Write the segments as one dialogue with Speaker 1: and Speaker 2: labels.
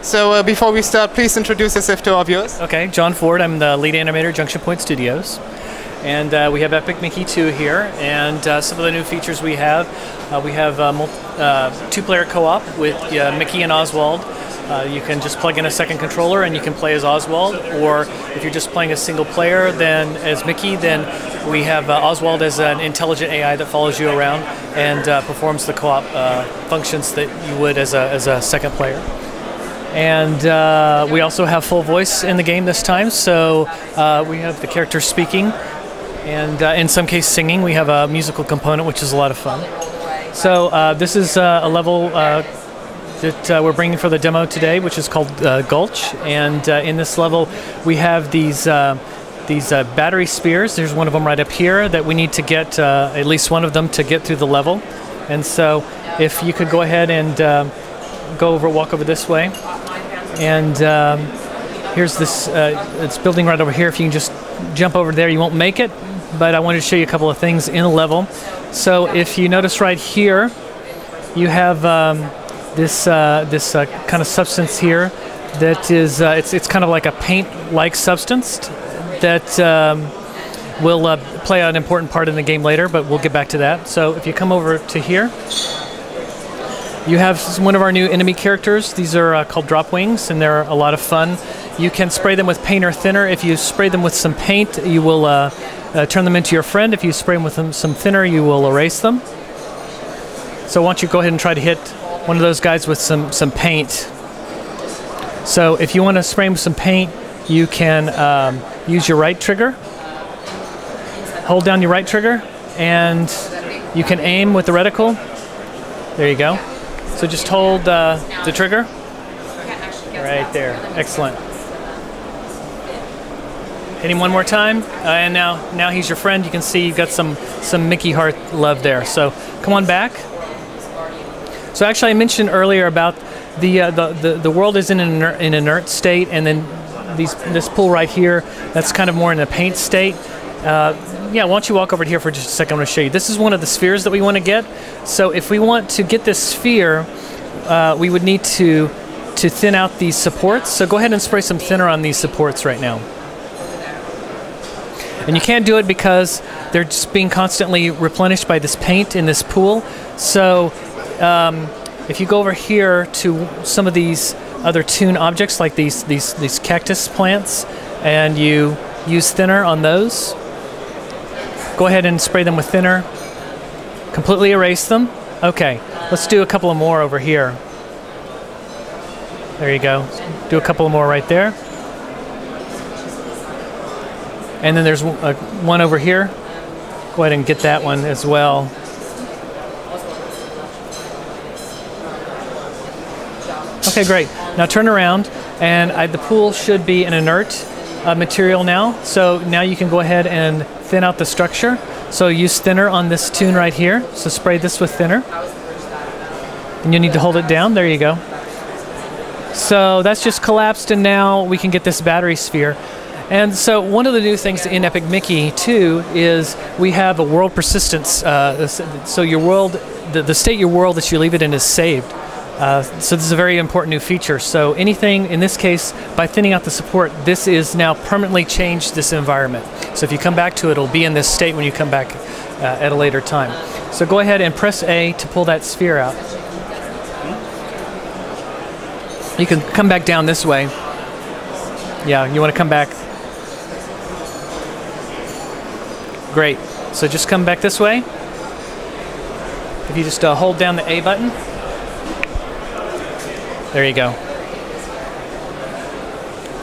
Speaker 1: So before we start, please introduce yourself to our viewers.
Speaker 2: Okay, John Ford. I'm the lead animator at Junction Point Studios. And we have Epic Mickey 2 here, and some of the new features we have two-player co-op with Mickey and Oswald. You can just plug in a second controller and you can play as Oswald, or if you're just playing a single player then as Mickey, then we have Oswald as an intelligent AI that follows you around and performs the co-op functions that you would as a second player. And we also have full voice in the game this time, so we have the characters speaking, and in some cases singing. We have a musical component, which is a lot of fun. So this is a level that we're bringing for the demo today, which is called Gulch. And in this level, we have these battery spheres. There's one of them right up here that we need to get at least one of them to get through the level. And so if you could go ahead and walk over this way. And here's this, it's building right over here. If you can just jump over there, you won't make it. But I wanted to show you a couple of things in the level. So if you notice right here, you have this kind of substance here that is, it's kind of like a paint-like substance that will play an important part in the game later, but we'll get back to that. So if you come over to here, you have one of our new enemy characters. These are called drop wings, and they're a lot of fun. You can spray them with paint or thinner. If you spray them with some paint, you will turn them into your friend. If you spray them with some thinner, you will erase them. So why don't you go ahead and try to hit one of those guys with some paint. So if you want to spray them with some paint, you can use your right trigger. Hold down your right trigger, and you can aim with the reticle. There you go. So just hold the trigger. Right there. Excellent. Hit him one more time, and now he's your friend. You can see you've got some Mickey heart love there. So come on back. So actually, I mentioned earlier about the world is in an inert state, and then this pool right here, that's kind of more in a paint state. Yeah, why don't you walk over here for just a second? I'm going to show you. This is one of the spheres that we want to get. So if we want to get this sphere, we would need to thin out these supports. So go ahead and spray some thinner on these supports right now. And you can't do it because they're just being constantly replenished by this paint in this pool. So if you go over here to some of these other toon objects, like these cactus plants, and you use thinner on those, go ahead and spray them with thinner. Completely erase them. Okay, let's do a couple of more over here. There you go. Do a couple more right there. And then there's one over here. Go ahead and get that one as well. Okay, great. Now turn around, and the pool should be an inert material now. So now you can go ahead and thin out the structure. So use thinner on this toon right here. So spray this with thinner. And you need to hold it down. There you go. So that's just collapsed, and now we can get this battery sphere. And so one of the new things in Epic Mickey 2 is we have a world persistence. So your world, the state your world that you leave it in is saved. So this is a very important new feature. So anything, in this case, by thinning out the support, this is now permanently changed this environment. So if you come back to it, it'll be in this state when you come back at a later time. So go ahead and press A to pull that sphere out. You can come back down this way. Yeah, you want to come back. Great. So just come back this way. If you just hold down the A button. There you go.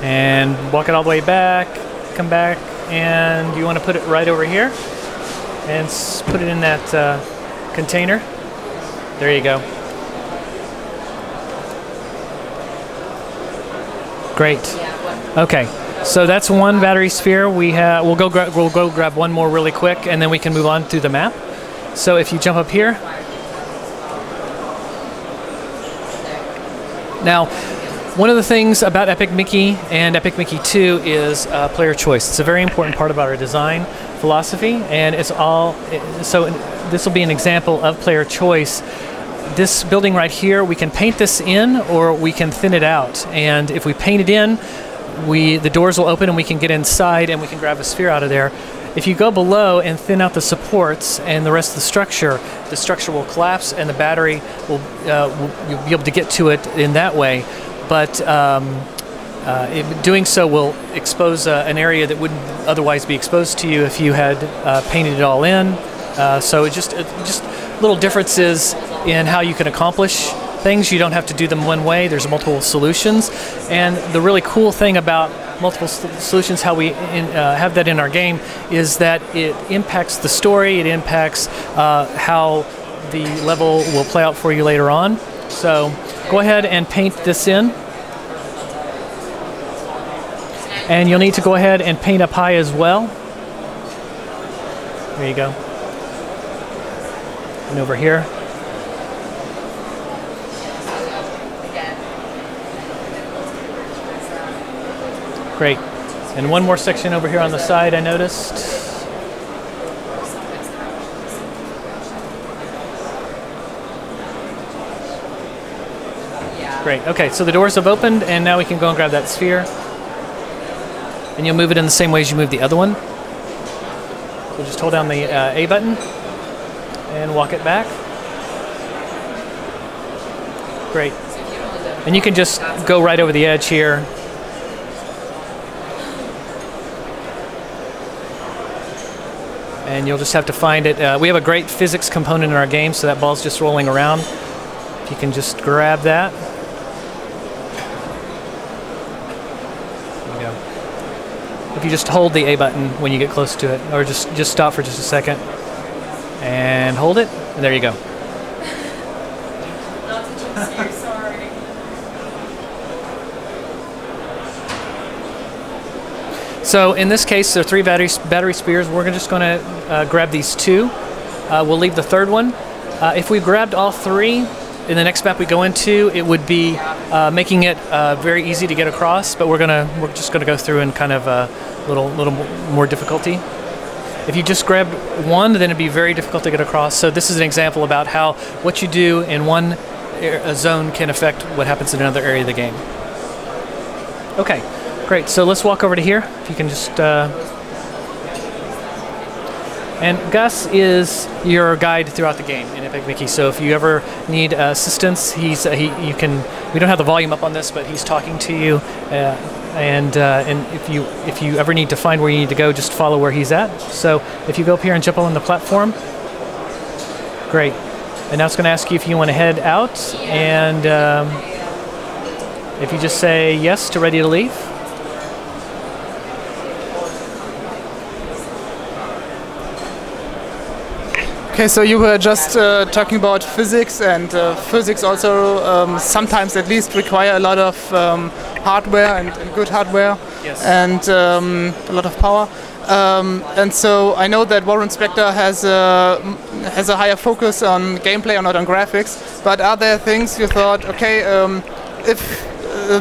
Speaker 2: And walk it all the way back. Come back, and you want to put it right over here. And put it in that container. There you go. Great. Okay. So that's one battery sphere. We'll go grab one more really quick, and then we can move on through the map. So if you jump up here. Now, one of the things about Epic Mickey and Epic Mickey 2 is player choice. It's a very important part about our design philosophy, and it's all. So this will be an example of player choice. this building right here, we can paint this in or we can thin it out. And if we paint it in, the doors will open and we can get inside and we can grab a sphere out of there. If you go below and thin out the supports and the rest of the structure will collapse and the battery will you'll be able to get to it in that way. But doing so will expose an area that wouldn't otherwise be exposed to you if you had painted it all in. So it just little differences in how you can accomplish things. You don't have to do them one way. There's multiple solutions. And the really cool thing about multiple solutions, how we have that in our game, is that it impacts the story. It impacts how the level will play out for you later on. So go ahead and paint this in. And you'll need to go ahead and paint up high as well. There you go. And over here. Great. And one more section over here on the side I noticed. Great. Okay, so the doors have opened and now we can go and grab that sphere. And you'll move it in the same way as you move the other one. So just hold down the A button and walk it back. Great. And you can just go right over the edge here. And you'll just have to find it. We have a great physics component in our game, so that ball's just rolling around. If you can just grab that. There you go. If you just hold the A button when you get close to it, or just stop for just a second. And hold it, and there you go.
Speaker 3: Sorry.
Speaker 2: So in this case, there are 3 battery spheres. We're just going to grab these 2. We'll leave the third one. If we grabbed all 3 in the next map we go into, it would be making it very easy to get across. But we're just gonna go through in kind of a little more difficulty. If you just grabbed one, then it'd be very difficult to get across. So this is an example about how what you do in one zone can affect what happens in another area of the game. Okay, great. So let's walk over to here. If you can just... And Gus is your guide throughout the game in Epic Mickey. So if you ever need assistance, we don't have the volume up on this, but he's talking to you. And if you ever need to find where you need to go, just follow where he's at. So if you go up here and jump on the platform, great. And now it's going to ask you if you want to head out, and if you just say yes to ready to leave.
Speaker 1: Okay, so you were just talking about physics, and physics also sometimes at least require a lot of hardware and good hardware.
Speaker 2: Yes.
Speaker 1: And a lot of power. And so I know that Warren Spector has a higher focus on gameplay or not on graphics, but are there things you thought, okay, if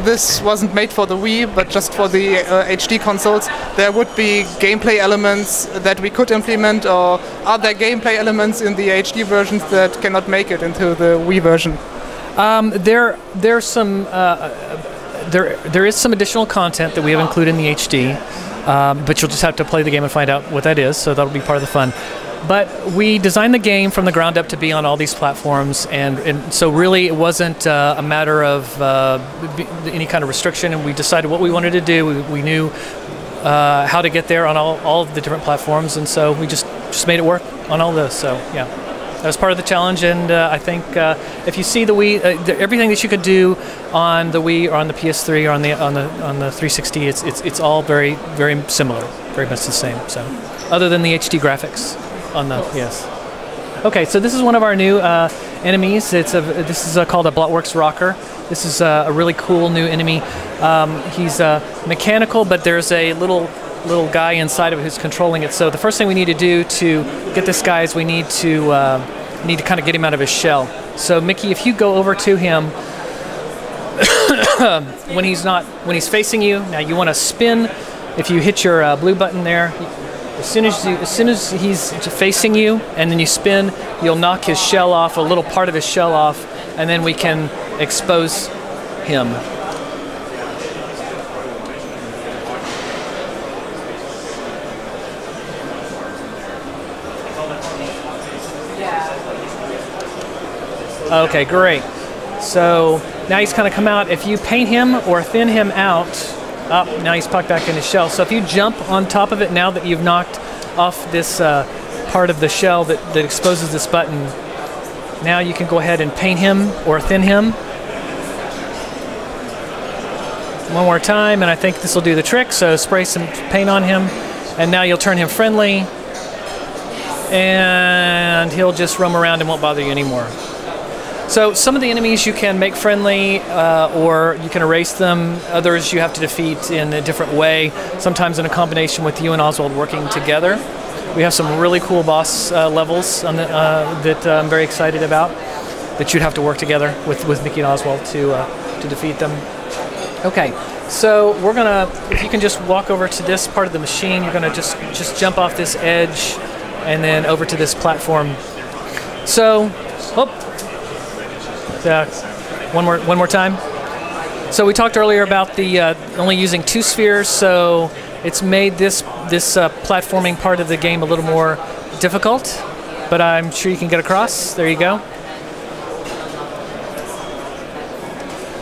Speaker 1: this wasn't made for the Wii, but just for the HD consoles, there would be gameplay elements that we could implement, or are there gameplay elements in the HD versions that cannot make it into the Wii version?
Speaker 2: There is some additional content that we have included in the HD, but you'll just have to play the game and find out what that is, so that'll be part of the fun. But we designed the game from the ground up to be on all these platforms, and so really it wasn't a matter of any kind of restriction, and we decided what we wanted to do. We knew how to get there on all of the different platforms, and so we just made it work on all those, so yeah. That was part of the challenge, and I think if you see the Wii, everything that you could do on the Wii or on the PS3 or on the 360, it's all very, very similar, very much the same. So, other than the HD graphics on the yes. Okay, so this is one of our new enemies. This is called a Blotworks Rocker. This is a really cool new enemy. He's mechanical, but there's a little guy inside of it who's controlling it. So the first thing we need to do to get this guy is we need to kind of get him out of his shell. So Mickey, if you go over to him when he's facing you, now you want to spin. If you hit your blue button there, As soon as he's facing you, and then you spin, you'll knock his shell off, a little part of his shell off, and then we can expose him. Okay, great. So now he's kind of come out. If you paint him or thin him out, now he's popped back in his shell. So if you jump on top of it now that you've knocked off this part of the shell that exposes this button, now you can go ahead and paint him or thin him. One more time, and I think this will do the trick. So spray some paint on him, and now you'll turn him friendly, and he'll just roam around and won't bother you anymore. So some of the enemies you can make friendly, or you can erase them. Others you have to defeat in a different way, sometimes in a combination with you and Oswald working together. We have some really cool boss levels on that I'm very excited about, that you'd have to work together with Micky and Oswald to defeat them. Okay, so we're gonna, if you can just walk over to this part of the machine, you're gonna just jump off this edge and then over to this platform. So, one more time. So we talked earlier about the only using 2 spheres, so it's made this platforming part of the game a little more difficult, but I'm sure you can get across. There you go.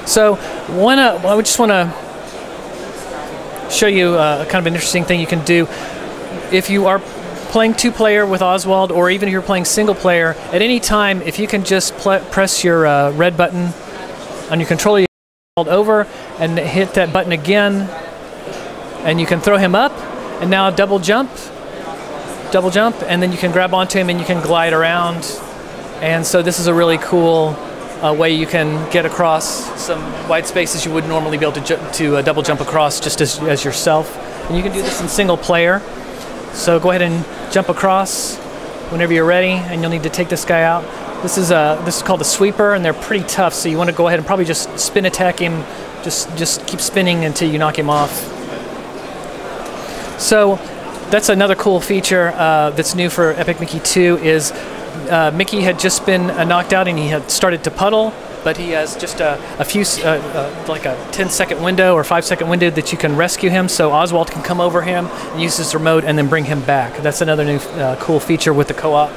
Speaker 2: So I just want to show you a kind of an interesting thing you can do. If you are playing 2-player with Oswald, or even if you're playing single player, at any time, if you can just press your red button on your controller, you can hold over and hit that button again, and you can throw him up, and now double jump, and then you can grab onto him and you can glide around. And so this is a really cool way you can get across some wide spaces you wouldn't normally be able to double jump across just as yourself. And you can do this in single player. So go ahead and jump across whenever you're ready, and you'll need to take this guy out. This is called the sweeper, and they're pretty tough. So you want to go ahead and probably just spin attack him. Just keep spinning until you knock him off. So that's another cool feature that's new for Epic Mickey 2 is Mickey had just been knocked out and he had started to puddle, but he has just a few, like a 10-second window or 5-second window that you can rescue him, so Oswald can come over him and use his remote and then bring him back. That's another new cool feature with the co-op.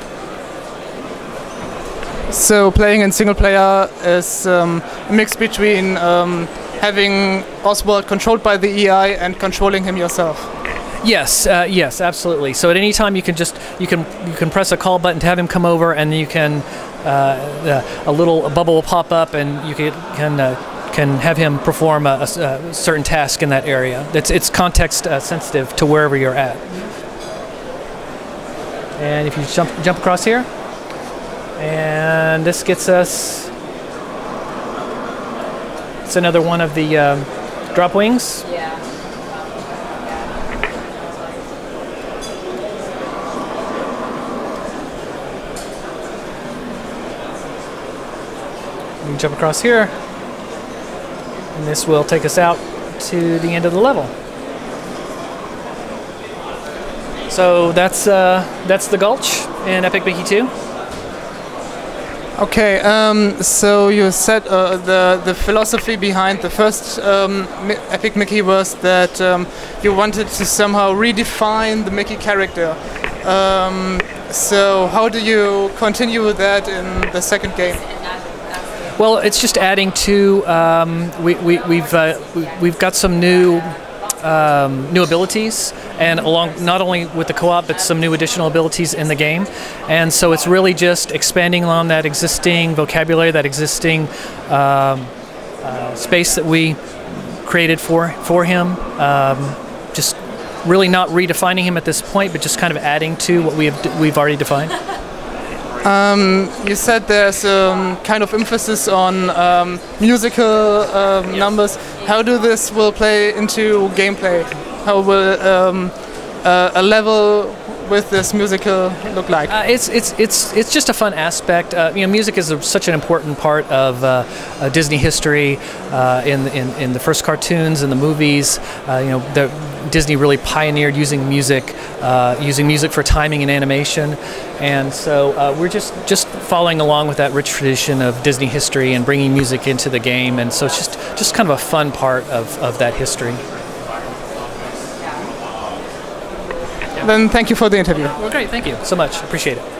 Speaker 1: So playing in single player is a mix between having Oswald controlled by the EI and controlling him yourself.
Speaker 2: Yes, yes, absolutely. So at any time you can press a call button to have him come over, and you can a little bubble will pop up, and you can have him perform a certain task in that area. It's context sensitive to wherever you're at. And if you jump across here, and this gets us. It's another one of the drop wings.
Speaker 3: Yeah.
Speaker 2: You jump across here, and this will take us out to the end of the level. So that's the Gulch in Epic Mickey 2.
Speaker 1: Okay, so you said the philosophy behind the first Epic Mickey was that you wanted to somehow redefine the Mickey character. So how do you continue that in the second game?
Speaker 2: Well, it's just adding to. We've got some new abilities, and along not only with the co-op, but some new additional abilities in the game. And so it's really just expanding on that existing vocabulary, that existing space that we created for him. Just really not redefining him at this point, but just kind of adding to what we've already defined.
Speaker 1: You said there's kind of emphasis on musical numbers. How do this will play into gameplay? How will a level with this musical look like?
Speaker 2: It's just a fun aspect. Music is such an important part of Disney history. In the first cartoons and the movies, Disney really pioneered using music for timing and animation, and so we're just following along with that rich tradition of Disney history and bringing music into the game, and so it's just kind of a fun part of that history.
Speaker 1: Then thank you for the interview.
Speaker 2: Well, great, thank you so much. Appreciate it.